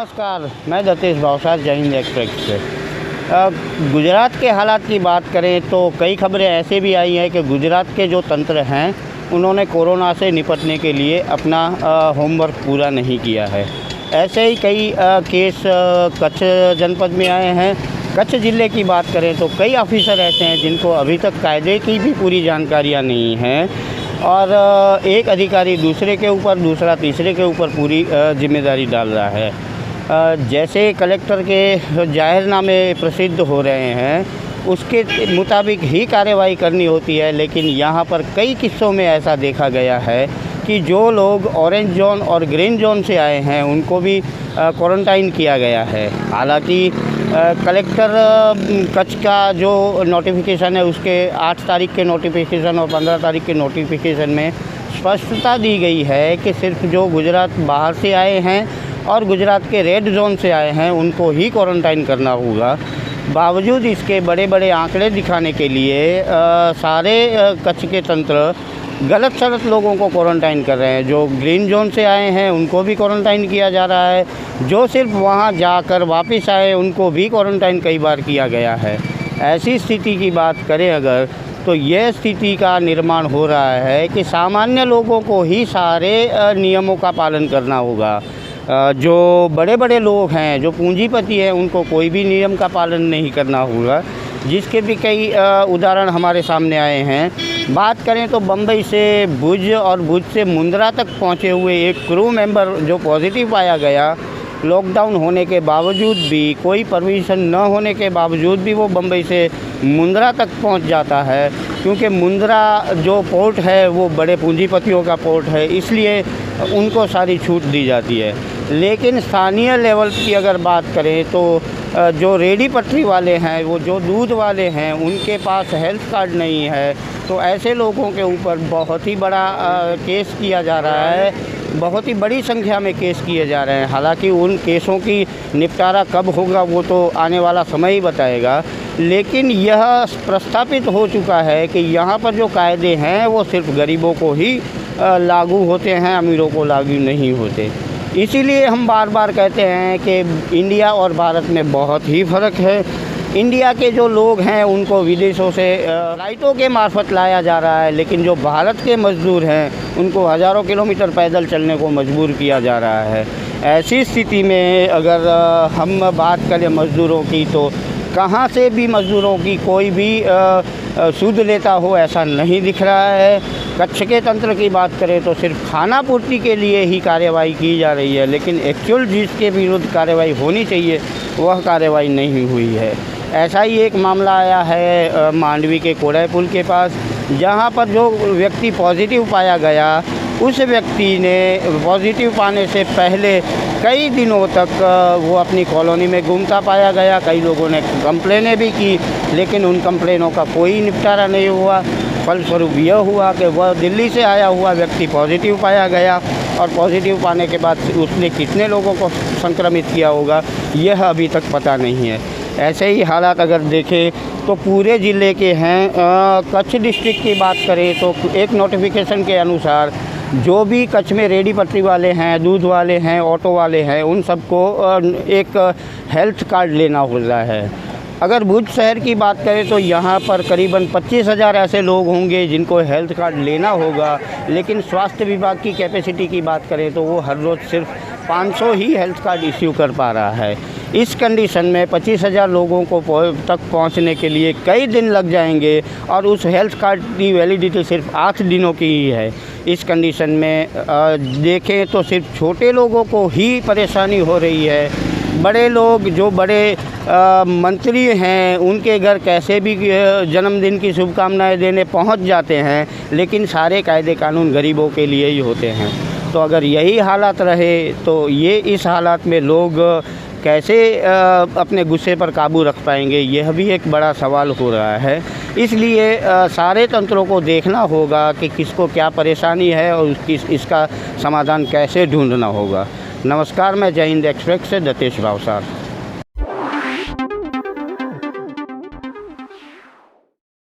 नमस्कार, मैं दतेश भावसार जय हिंद एक्सप्रेस से। गुजरात के हालात की बात करें तो कई खबरें ऐसे भी आई हैं कि गुजरात के जो तंत्र हैं उन्होंने कोरोना से निपटने के लिए अपना होमवर्क पूरा नहीं किया है। ऐसे ही कई केस कच्छ जनपद में आए हैं। कच्छ ज़िले की बात करें तो कई ऑफिसर ऐसे हैं जिनको अभी तक कायदे की भी पूरी जानकारियाँ नहीं हैं और एक अधिकारी दूसरे के ऊपर, दूसरा तीसरे के ऊपर पूरी जिम्मेदारी डाल रहा है। जैसे कलेक्टर के जाहिरनामे प्रसिद्ध हो रहे हैं उसके मुताबिक ही कार्रवाई करनी होती है, लेकिन यहाँ पर कई किस्सों में ऐसा देखा गया है कि जो लोग ऑरेंज जोन और ग्रीन जोन से आए हैं उनको भी क्वारंटाइन किया गया है। हालांकि कलेक्टर कच्छ का जो नोटिफिकेशन है उसके 8 तारीख के नोटिफिकेशन और 15 तारीख के नोटिफिकेशन में स्पष्टता दी गई है कि सिर्फ जो गुजरात बाहर से आए हैं और गुजरात के रेड जोन से आए हैं उनको ही क्वारंटाइन करना होगा। बावजूद इसके बड़े बड़े आंकड़े दिखाने के लिए सारे कच्छ के तंत्र गलत सलत लोगों को क्वारंटाइन कर रहे हैं। जो ग्रीन जोन से आए हैं उनको भी क्वारंटाइन किया जा रहा है, जो सिर्फ वहां जाकर वापस आए उनको भी क्वारंटाइन कई बार किया गया है। ऐसी स्थिति की बात करें अगर तो यह स्थिति का निर्माण हो रहा है कि सामान्य लोगों को ही सारे नियमों का पालन करना होगा। जो बड़े बड़े लोग हैं, जो पूंजीपति हैं, उनको कोई भी नियम का पालन नहीं करना होगा, जिसके भी कई उदाहरण हमारे सामने आए हैं। बात करें तो बम्बई से भुज और भुज से मुंद्रा तक पहुंचे हुए एक क्रू मेंबर जो पॉजिटिव पाया गया, लॉकडाउन होने के बावजूद भी, कोई परमिशन न होने के बावजूद भी वो बम्बई से मुंद्रा तक पहुंच जाता है, क्योंकि मुंद्रा जो पोर्ट है वो बड़े पूंजीपतियों का पोर्ट है, इसलिए उनको सारी छूट दी जाती है। लेकिन स्थानीय लेवल की अगर बात करें तो जो रेडी पटरी वाले हैं, वो जो दूध वाले हैं, उनके पास हेल्थ कार्ड नहीं है, तो ऐसे लोगों के ऊपर बहुत ही बड़ा केस किया जा रहा है, बहुत ही बड़ी संख्या में केस किए जा रहे हैं। हालांकि उन केसों की निपटारा कब होगा वो तो आने वाला समय ही बताएगा, लेकिन यह प्रस्थापित हो चुका है कि यहाँ पर जो कायदे हैं वो सिर्फ गरीबों को ही लागू होते हैं, अमीरों को लागू नहीं होते। इसीलिए हम बार बार कहते हैं कि इंडिया और भारत में बहुत ही फ़र्क है। इंडिया के जो लोग हैं उनको विदेशों से फ्लाइटों के मार्फत लाया जा रहा है, लेकिन जो भारत के मज़दूर हैं उनको हज़ारों किलोमीटर पैदल चलने को मजबूर किया जा रहा है। ऐसी स्थिति में अगर हम बात करें मज़दूरों की तो कहाँ से भी मज़दूरों की कोई भी सूद लेता हो ऐसा नहीं दिख रहा है। कच्छ के तंत्र की बात करें तो सिर्फ खाना पूर्ति के लिए ही कार्रवाई की जा रही है, लेकिन एक्चुअल जिसके विरुद्ध कार्रवाई होनी चाहिए वह कार्रवाई नहीं हुई है। ऐसा ही एक मामला आया है मांडवी के कोड़ाई पुल के पास, जहां पर जो व्यक्ति पॉजिटिव पाया गया उस व्यक्ति ने पॉजिटिव पाने से पहले कई दिनों तक वो अपनी कॉलोनी में घूमता पाया गया। कई लोगों ने कंप्लेनें भी की, लेकिन उन कंप्लेनों का कोई निपटारा नहीं हुआ। फलस्वरूप यह हुआ कि वह दिल्ली से आया हुआ व्यक्ति पॉजिटिव पाया गया और पॉजिटिव पाने के बाद उसने कितने लोगों को संक्रमित किया होगा यह अभी तक पता नहीं है। ऐसे ही हालात अगर देखें तो पूरे ज़िले के हैं। कच्छ डिस्ट्रिक्ट की बात करें तो एक नोटिफिकेशन के अनुसार जो भी कच्छ में रेडी पटरी वाले हैं, दूध वाले हैं, ऑटो वाले हैं, उन सबको एक हेल्थ कार्ड लेना होता है। अगर भुज शहर की बात करें तो यहाँ पर करीबन 25,000 ऐसे लोग होंगे जिनको हेल्थ कार्ड लेना होगा, लेकिन स्वास्थ्य विभाग की कैपेसिटी की बात करें तो वो हर रोज़ सिर्फ 500 ही हेल्थ कार्ड इश्यू कर पा रहा है। इस कंडीशन में 25,000 लोगों को तक पहुंचने के लिए कई दिन लग जाएंगे और उस हेल्थ कार्ड की वैलिडिटी सिर्फ 8 दिनों की ही है। इस कंडीशन में देखें तो सिर्फ छोटे लोगों को ही परेशानी हो रही है। बड़े लोग, जो बड़े मंत्री हैं, उनके घर कैसे भी जन्मदिन की शुभकामनाएं देने पहुंच जाते हैं, लेकिन सारे कायदे कानून गरीबों के लिए ही होते हैं। तो अगर यही हालात रहे तो ये इस हालात में लोग कैसे अपने गुस्से पर काबू रख पाएंगे, यह भी एक बड़ा सवाल हो रहा है। इसलिए सारे तंत्रों को देखना होगा कि किसको क्या परेशानी है और इसका समाधान कैसे ढूंढना होगा। नमस्कार, मैं जय हिंद एक्सप्रेस से दतेश भावसार।